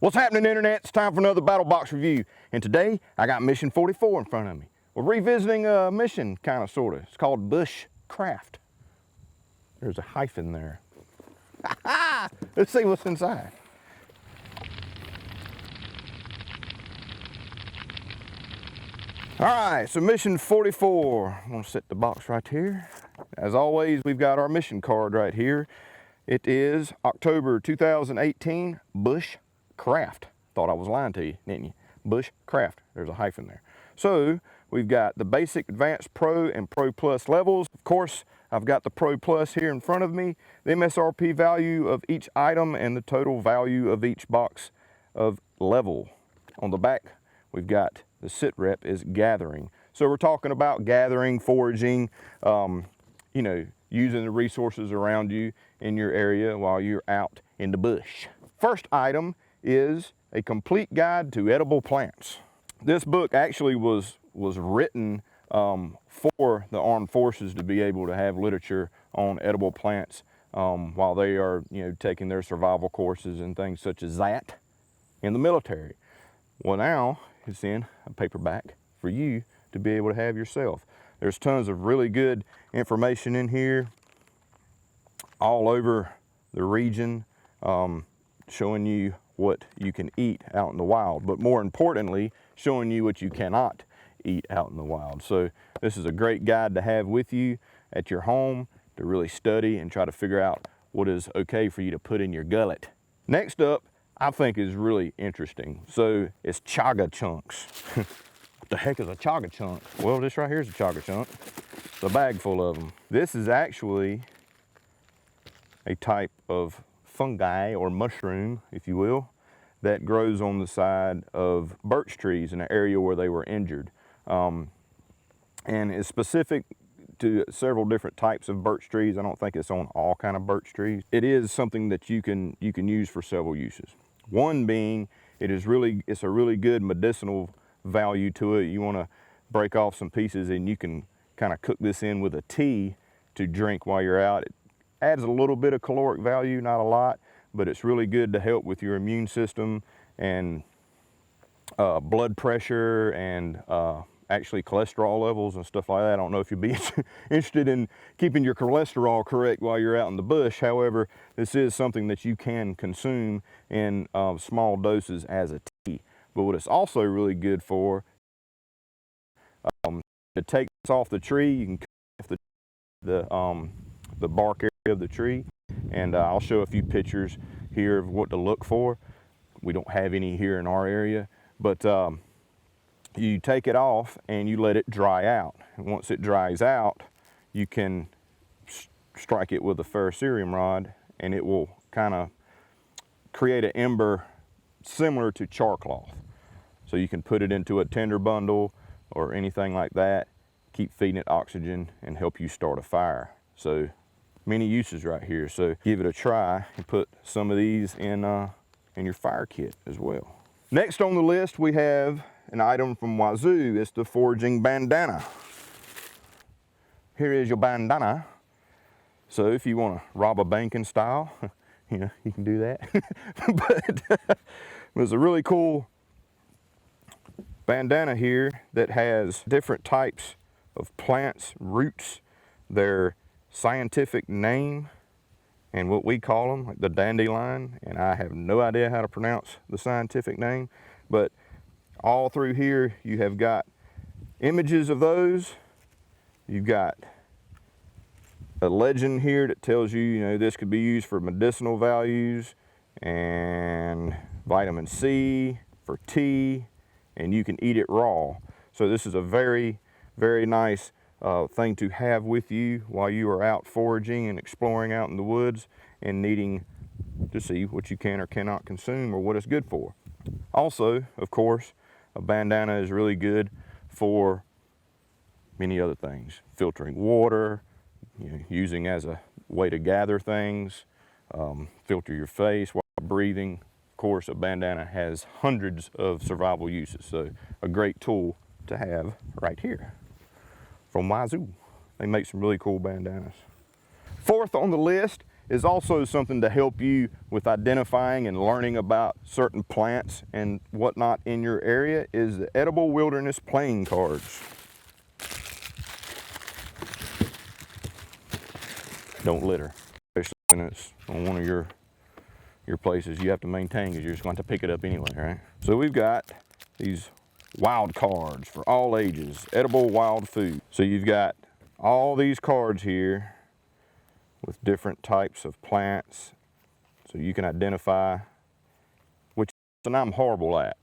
What's happening, Internet? It's time for another Battlbox review. And today, I got mission 44 in front of me. We're revisiting a mission, kind of, sort of. It's called Bushcraft. There's a hyphen there. Let's see what's inside. All right, so mission 44. I'm gonna set the box right here. As always, we've got our mission card right here. It is October 2018, Bushcraft. Thought I was lying to you, didn't you? Bushcraft, there's a hyphen there. So we've got the basic, advanced, pro, and pro plus levels. Of course, I've got the pro plus here in front of me, the MSRP value of each item, and the total value of each box of level. On the back, we've got the sit rep is gathering. So we're talking about gathering, foraging, you know, using the resources around you in your area while you're out in the bush. First item is a complete guide to edible plants. This book actually was written for the armed forces to be able to have literature on edible plants while they are, you know, taking their survival courses and things such as that in the military. Well, now it's in a paperback for you to be able to have yourself. There's tons of really good information in here all over the region, showing you what you can eat out in the wild, but more importantly, showing you what you cannot eat out in the wild. So this is a great guide to have with you at your home to really study and try to figure out what is okay for you to put in your gullet. Next up, I think is really interesting. So it's chaga chunks. What the heck is a chaga chunk? Well, this right here is a chaga chunk. It's a bag full of them. This is actually a type of fungi or mushroom, if you will, that grows on the side of birch trees in an area where they were injured. And is specific to several different types of birch trees. I don't think it's on all kind of birch trees. It is something that you can use for several uses. One being, it's a really good medicinal value to it. You want to break off some pieces and you can kind of cook this in with a tea to drink while you're out. It adds a little bit of caloric value, not a lot, but it's really good to help with your immune system and blood pressure and actually cholesterol levels and stuff like that. I don't know if you'd be interested in keeping your cholesterol correct while you're out in the bush. However, this is something that you can consume in small doses as a tea. But what it's also really good for, to take this off the tree, you can cut off the bark area of the tree, and I'll show a few pictures here of what to look for. We don't have any here in our area, but you take it off and you let it dry out. And once it dries out, you can strike it with a ferrocerium rod and it will kind of create an ember similar to char cloth. So you can put it into a tinder bundle or anything like that, keep feeding it oxygen and help you start a fire. So many uses right here. So give it a try and put some of these in your fire kit as well. Next on the list, we have an item from Wazoo. It's the Foraging Bandana. Here is your bandana. So if you want to rob a bank in style, you know, you can do that. But there's a really cool bandana here that has different types of plants, roots, their scientific name, and what we call them, like the dandelion, and I have no idea how to pronounce the scientific name, but all through here you have got images of those. You've got a legend here that tells you, you know, this could be used for medicinal values and vitamin C, for tea, and you can eat it raw. So this is a very, very nice thing to have with you while you are out foraging and exploring out in the woods and needing to see what you can or cannot consume or what it's good for. Also, of course, a bandana is really good for many other things. Filtering water, you know, using as a way to gather things, filter your face while breathing. Of course, a bandana has hundreds of survival uses, so a great tool to have right here from Wazoo. They make some really cool bandanas. Fourth on the list is also something to help you with identifying and learning about certain plants and whatnot in your area, is the Edible Wilderness playing cards. Don't litter, especially when it's on one of your places you have to maintain, because you're just going to pick it up anyway, right? So we've got these wild cards for all ages, edible wild food. So you've got all these cards here with different types of plants, so you can identify which, and I'm horrible at.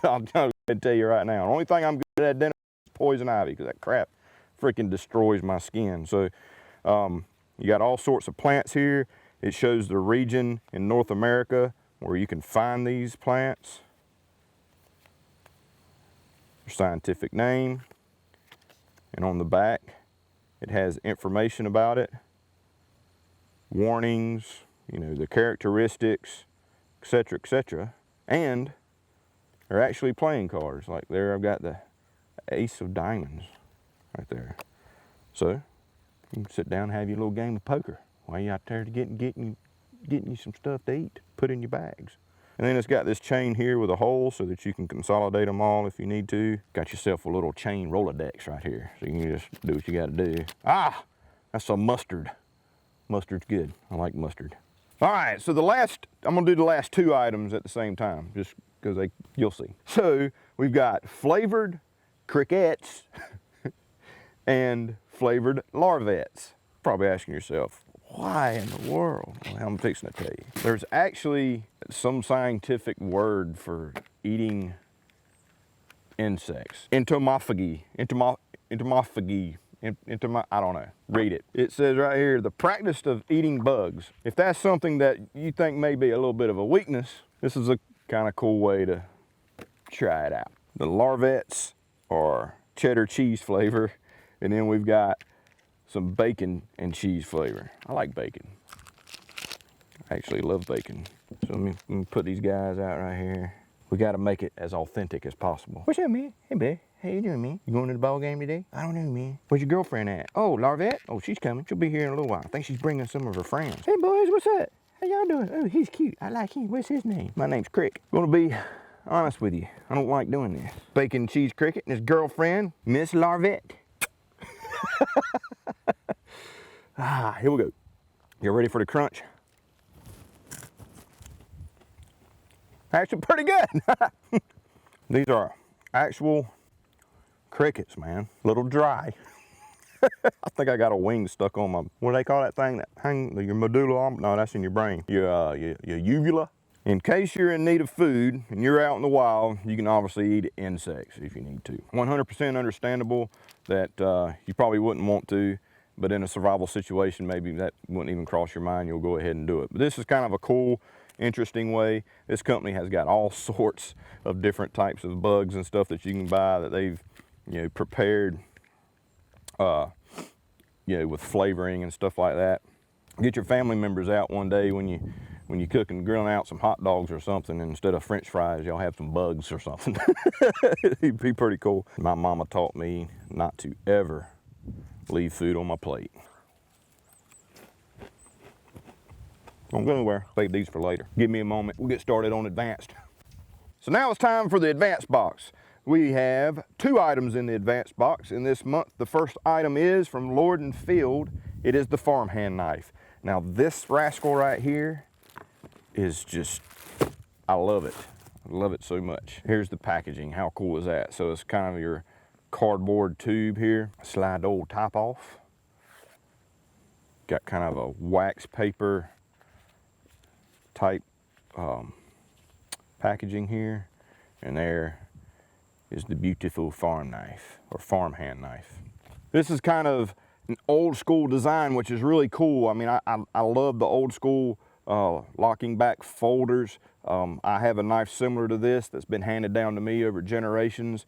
I'll tell you right now, the only thing I'm good at identifying is poison ivy, because that crap freaking destroys my skin. So you got all sorts of plants here. It shows the region in North America where you can find these plants, their scientific name, and on the back it has information about it, warnings, you know, the characteristics, etc., etc. And they're actually playing cards. Like there, I've got the Ace of Diamonds right there. So you can sit down and have your little game of poker while you're out there to getting you some stuff to eat, put in your bags. And then it's got this chain here with a hole so that you can consolidate them all if you need to. Got yourself a little chain Rolodex right here, so you can just do what you got to do. Ah, that's some mustard. Mustard's good. I like mustard. All right, so I'm gonna do the last two items at the same time, just because you'll see. So we've got flavored crickets and flavored larvettes. Probably asking yourself, why in the world? Well, I'm fixing to tell you. There's actually some scientific word for eating insects. Entomophagy. I don't know. Read it. It says right here, the practice of eating bugs. If that's something that you think may be a little bit of a weakness, this is a kind of cool way to try it out. The larvettes are cheddar cheese flavor, and then we've got some bacon and cheese flavor. I like bacon. I actually love bacon. So let me put these guys out right here. We got to make it as authentic as possible. What's up, man? Hey, babe. How you doing, man? You going to the ball game today? I don't know, man. Where's your girlfriend at? Oh, Larvette? Oh, she's coming. She'll be here in a little while. I think she's bringing some of her friends. Hey, boys, what's up? How y'all doing? Oh, he's cute. I like him. What's his name? My name's Crick. I'm gonna be honest with you. I don't like doing this. Bacon cheese cricket and his girlfriend, Miss Larvette. Here we go. You ready for the crunch? Actually pretty good. These are actual crickets, man. A little dry. I think I got a wing stuck on my, what do they call that thing that hang, your medulla? No, that's in your brain. Your uvula. In case you're in need of food and you're out in the wild, you can obviously eat insects if you need to. 100% understandable that you probably wouldn't want to, but in a survival situation, maybe that wouldn't even cross your mind. You'll go ahead and do it. But this is kind of a cool, interesting way. This company has got all sorts of different types of bugs and stuff that you can buy that they've, you know, prepared, you know, with flavoring and stuff like that. Get your family members out one day when you cook and grilling out some hot dogs or something, and instead of French fries, y'all have some bugs or something. It'd be pretty cool. My mama taught me not to ever leave food on my plate. Don't go anywhere. Save these for later. Give me a moment. We'll get started on advanced. So now it's time for the advanced box. We have 2 items in the advanced box in this month. The first item is from Lord and Field. It is the farmhand knife. Now this rascal right here is just, I love it. I love it so much. Here's the packaging. How cool is that? So it's kind of your cardboard tube here. Slide the old top off. Got kind of a wax paper type packaging here. And there is the beautiful farm knife or farmhand knife. This is kind of an old school design, which is really cool. I mean, I love the old school locking back folders. I have a knife similar to this that's been handed down to me over generations,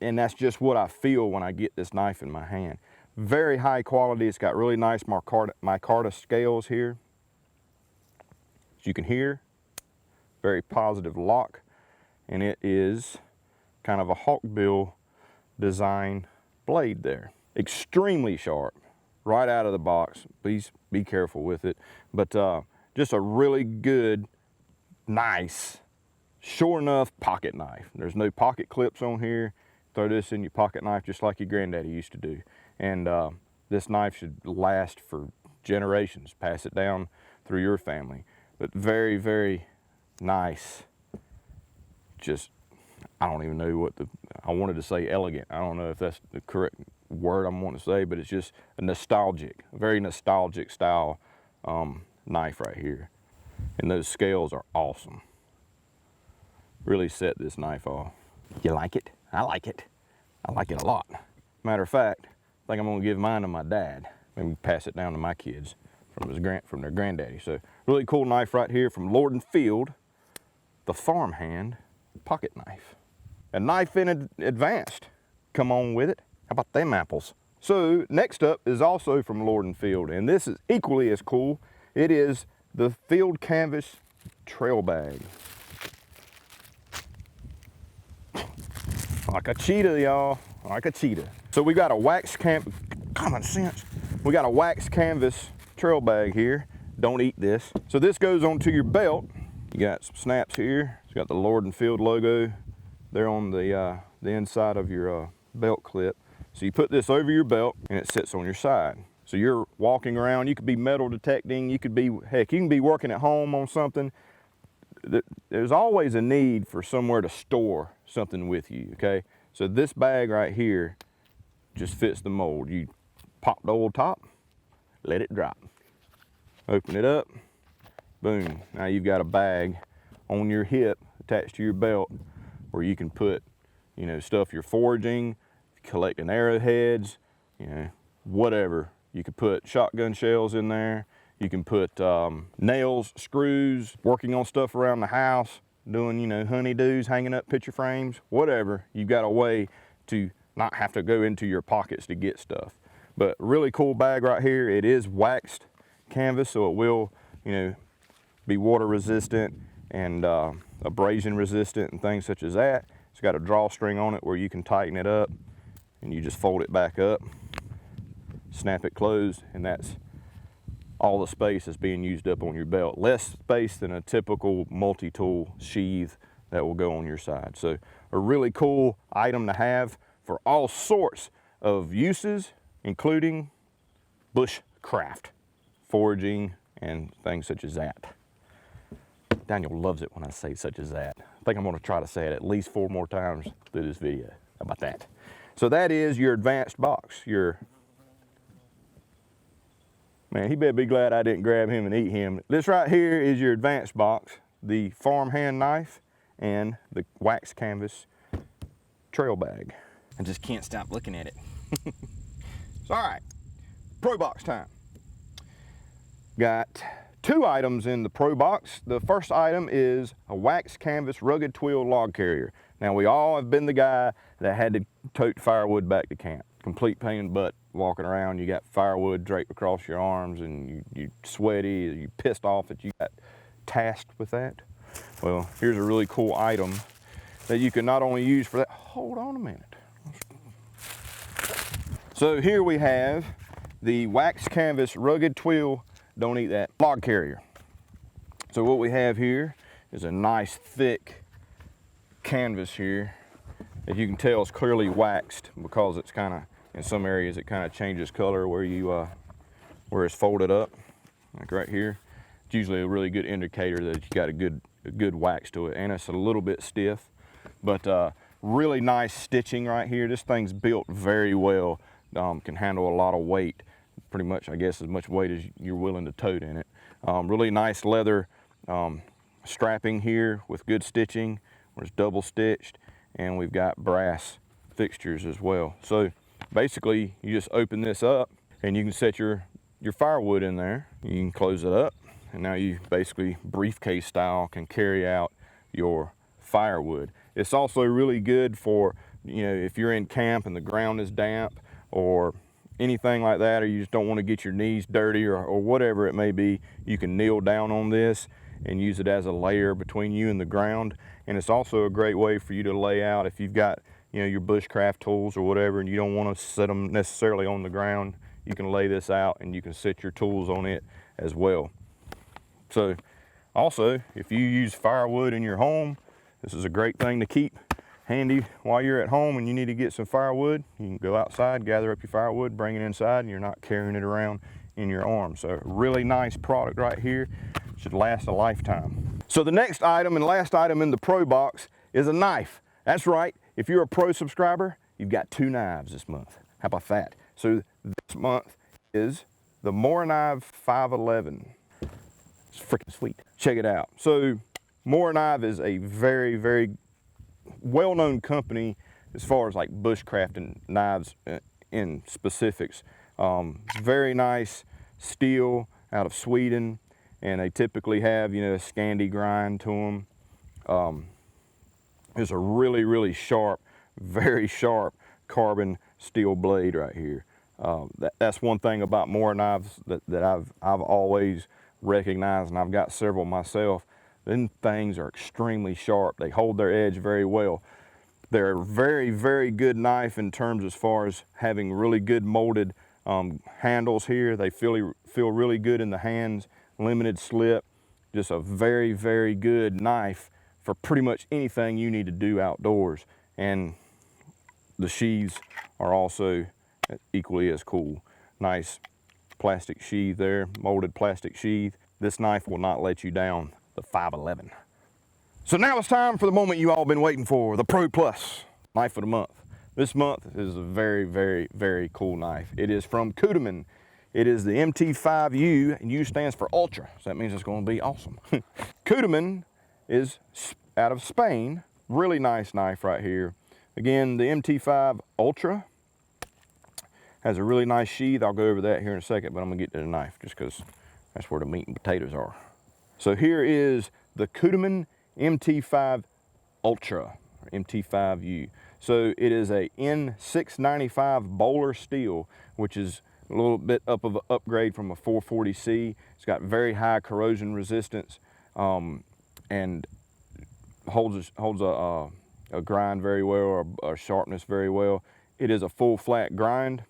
and that's just what I feel when I get this knife in my hand. Very high quality. It's got really nice micarta scales here. As you can hear, very positive lock, and it is kind of a hawkbill design blade there. Extremely sharp, right out of the box. Please be careful with it. But just a really good, nice, sure enough pocket knife. There's no pocket clips on here. Throw this in your pocket knife just like your granddaddy used to do. And this knife should last for generations. Pass it down through your family. But very, very nice. Just, I don't even know what I wanted to say elegant. I don't know if that's the correct word I'm wanting to say, but it's just a very nostalgic style knife right here. And those scales are awesome. Really set this knife off. You like it? I like it. I like it a lot. Matter of fact, I think I'm gonna give mine to my dad. Maybe pass it down to my kids from their granddaddy. So really cool knife right here from Lord & Field, the farmhand pocket knife. A knife in advanced. Come on with it. How about them apples? So next up is also from Lord & Field, and this is equally as cool. It is the Field Canvas Trail Bag. Like a cheetah, y'all. Like a cheetah. So we got a wax common sense. We got a wax canvas trail bag here. Don't eat this. So this goes onto your belt. You got some snaps here. It's got the Lord & Field logo there on the inside of your belt clip. So you put this over your belt and it sits on your side. So you're walking around, you could be metal detecting, you can be working at home on something. There's always a need for somewhere to store something with you, okay? So this bag right here just fits the mold. You pop the old top, let it drop. Open it up, boom. Now you've got a bag on your hip attached to your belt where you can put, stuff you're foraging, collecting arrowheads, whatever. You could put shotgun shells in there. You can put nails, screws, working on stuff around the house, doing, honeydews, hanging up picture frames, whatever. You've got a way to not have to go into your pockets to get stuff. But really cool bag right here. It is waxed canvas, so it will, be water resistant and abrasion resistant and things such as that. It's got a drawstring on it where you can tighten it up and you just fold it back up, snap it closed, and that's all the space is being used up on your belt. Less space than a typical multi-tool sheath that will go on your side. So a really cool item to have for all sorts of uses, including bushcraft, foraging, and things such as that. Daniel loves it when I say such as that. I think I'm gonna try to say it at least 4 more times through this video. How about that? So that is your advanced box. Man, he better be glad I didn't grab him and eat him. This right here is your advanced box, the farmhand knife and the wax canvas trail bag. I just can't stop looking at it. So, all right, Pro Box time. Got 2 items in the Pro Box. The first item is a wax canvas rugged twill log carrier. Now, we all have been the guy that had to tote firewood back to camp. Complete pain in the butt walking around. You got firewood draped across your arms and you're sweaty, you're pissed off that you got tasked with that. Well, here's a really cool item that you can not only use for that. Hold on a minute. So here we have the wax canvas rugged twill, don't eat that, log carrier. So what we have here is a nice thick canvas here. As you can tell, it's clearly waxed because it's kind of, in some areas it kind of changes color where it's folded up, like right here. It's usually a really good indicator that you got a good wax to it, and it's a little bit stiff, but really nice stitching right here. This thing's built very well, can handle a lot of weight, pretty much, I guess, as much weight as you're willing to tote in it. Really nice leather strapping here with good stitching, where it's double stitched, and we've got brass fixtures as well. So basically, you just open this up and you can set your firewood in there. You can close it up, and now you basically briefcase style can carry out your firewood. It's also really good for, if you're in camp and the ground is damp or anything like that, or you just don't want to get your knees dirty or whatever it may be, you can kneel down on this and use it as a layer between you and the ground. And it's also a great way for you to lay out if you've got, your bushcraft tools or whatever, and you don't want to set them necessarily on the ground. you can lay this out and you can set your tools on it as well. So also, if you use firewood in your home, this is a great thing to keep handy while you're at home and you need to get some firewood. You can go outside, gather up your firewood, bring it inside, and you're not carrying it around in your arms. So really nice product right here. Should last a lifetime. So the next item and last item in the Pro Box is a knife. That's right, if you're a Pro subscriber, you've got 2 knives this month. How about that? So this month is the Morinave 511. It's freaking sweet. Check it out. So Morinave is a very, very well-known company as far as like bushcrafting knives in specifics. Very nice steel out of Sweden, and they typically have, you know, a Scandi grind to them. There's a really, really sharp, very sharp carbon steel blade right here. That's one thing about Morinave that I've always recognized, and I've got several myself. Them things are extremely sharp. They hold their edge very well. They're a very, very good knife in terms as far as having really good molded handles here. They feel really good in the hands, limited slip. Just a very, very good knife for pretty much anything you need to do outdoors. And the sheaths are also equally as cool. Nice plastic sheath there, molded plastic sheath. This knife will not let you down, the 511. So now it's time for the moment you all been waiting for, the Pro Plus knife of the month. This month is a very, very, very cool knife. It is from Cudeman. It is the MT5U, and U stands for Ultra, so that means it's going to be awesome. Cudeman is out of Spain. Really nice knife right here. Again, the MT5 Ultra has a really nice sheath. I'll go over that here in a second, but I'm gonna get to the knife just because that's where the meat and potatoes are. So here is the Cudeman MT5 Ultra, or MT5U. So it is a N695 bowler steel, which is a little bit up of an upgrade from a 440C. It's got very high corrosion resistance and holds a grind very well, or a sharpness very well. It is a full flat grind.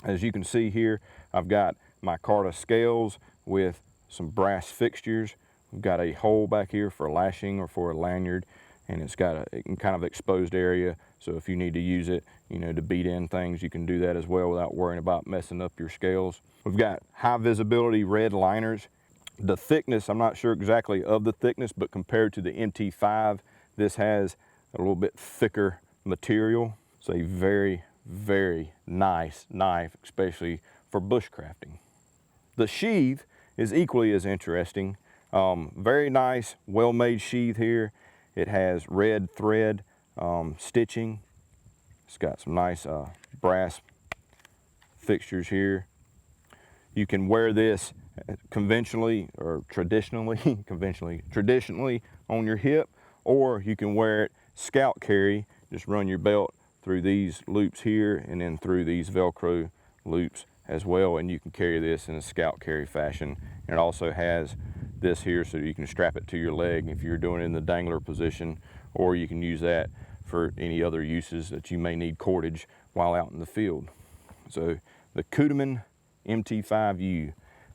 As you can see here, I've got my Carta scales with some brass fixtures. We've got a hole back here for lashing or for a lanyard, and it's got a kind of exposed area. So if you need to use it, you know, to beat in things, you can do that as well without worrying about messing up your scales. We've got high visibility red liners. The thickness, I'm not sure exactly of the thickness, but compared to the MT5, this has a little bit thicker material. It's a very, very nice knife, especially for bushcrafting. The sheath is equally as interesting. Very nice, well-made sheath here. It has red thread stitching. It's got some nice brass fixtures here. You can wear this conventionally or traditionally, traditionally on your hip, or you can wear it scout carry. Just run your belt through these loops here and then through these Velcro loops as well, and you can carry this in a scout carry fashion. And it also has this here so you can strap it to your leg if you're doing it in the dangler position, or you can use that for any other uses that you may need cordage while out in the field. So the Cudeman MT5U,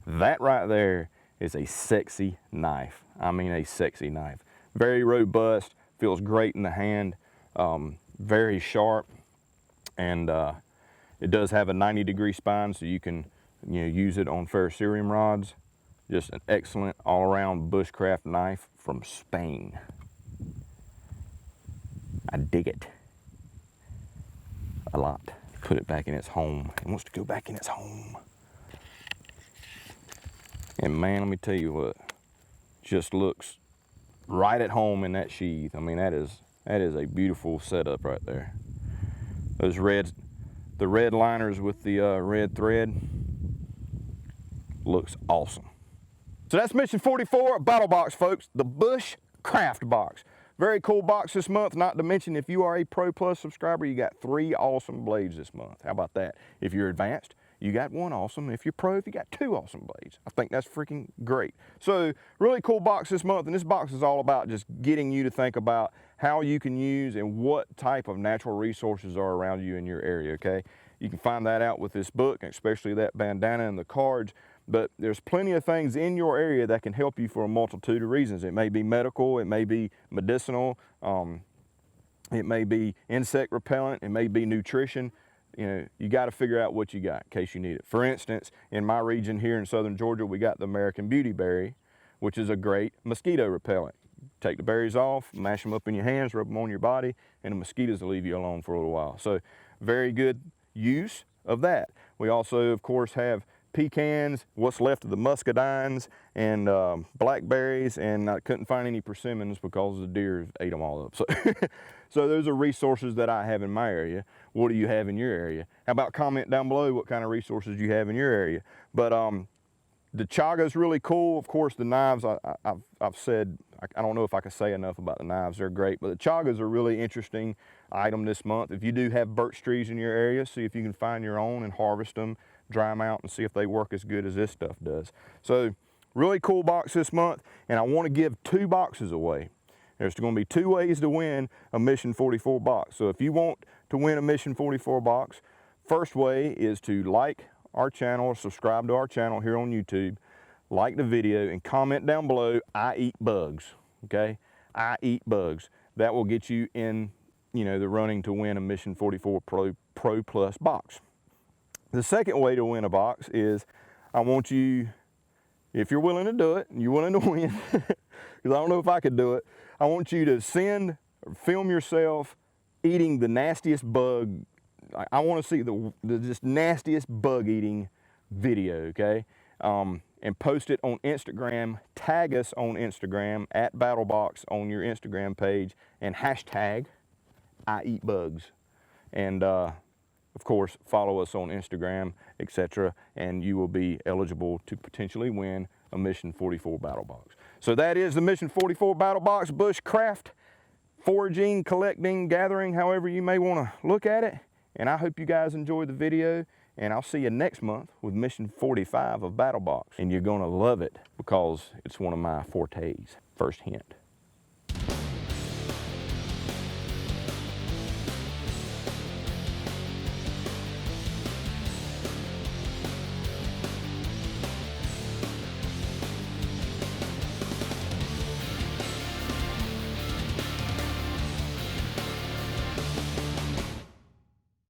that right there is a sexy knife. I mean, a sexy knife. Very robust, feels great in the hand, very sharp, and it does have a 90-degree spine, so you can, you know, use it on ferrocerium rods. Just an excellent all-around bushcraft knife from Spain. I dig it a lot. Put it back in its home. It wants to go back in its home. And man, let me tell you what, just looks right at home in that sheath. I mean, that is a beautiful setup right there. Those the red liners with the red thread looks awesome. So that's mission 44, Battlbox, folks, the Bush Craft Box. Very cool box this month, not to mention if you are a Pro Plus subscriber, you got 3 awesome blades this month. How about that? If you're advanced, you got 1 awesome. If you're pro, you got 2 awesome blades. I think that's freaking great. So really cool box this month, and this box is all about just getting you to think about how you can use and what type of natural resources are around you in your area, okay? You can find that out with this book, especially that bandana and the cards. But there's plenty of things in your area that can help you for a multitude of reasons. It may be medical, it may be medicinal, it may be insect repellent, it may be nutrition. You know, you got to figure out what you got in case you need it. For instance, in my region here in southern Georgia, we got the American Beauty Berry, which is a great mosquito repellent. Take the berries off, mash them up in your hands, rub them on your body, and the mosquitoes will leave you alone for a little while. So very good use of that. We also, of course, have pecans, what's left of the muscadines, and blackberries, and I couldn't find any persimmons because the deer ate them all up. So, so those are resources that I have in my area. What do you have in your area? How about comment down below what kind of resources you have in your area? But the chaga's really cool. Of course, the knives, I've said, I don't know if I can say enough about the knives. They're great, but the chagas are a really interesting item this month. If you do have birch trees in your area, see if you can find your own and harvest them, dry them out, and see if they work as good as this stuff does. So really cool box this month, and I want to give 2 boxes away. There's going to be 2 ways to win a Mission 44 box. So if you want to win a Mission 44 box, first way is to like our channel, or subscribe to our channel here on YouTube, like the video, and comment down below, I eat bugs, okay? I eat bugs. That will get you in, you know, the running to win a Mission 44 Pro Plus box. The second way to win a box is, I want you, if you're willing to do it, and you're willing to win, because I don't know if I could do it, I want you to film yourself eating the nastiest bug. I want to see the just nastiest bug eating video, okay? And post it on Instagram, tag us on Instagram at Battlbox on your Instagram page, and hashtag I eat bugs. And of course, follow us on Instagram, etc., and you will be eligible to potentially win a Mission 44 Battle Box. So that is the Mission 44 Battle Box, bushcraft, foraging, collecting, gathering, however you may want to look at it. And I hope you guys enjoyed the video, and I'll see you next month with Mission 45 of Battlebox. And you're gonna love it because it's one of my fortes. First hint.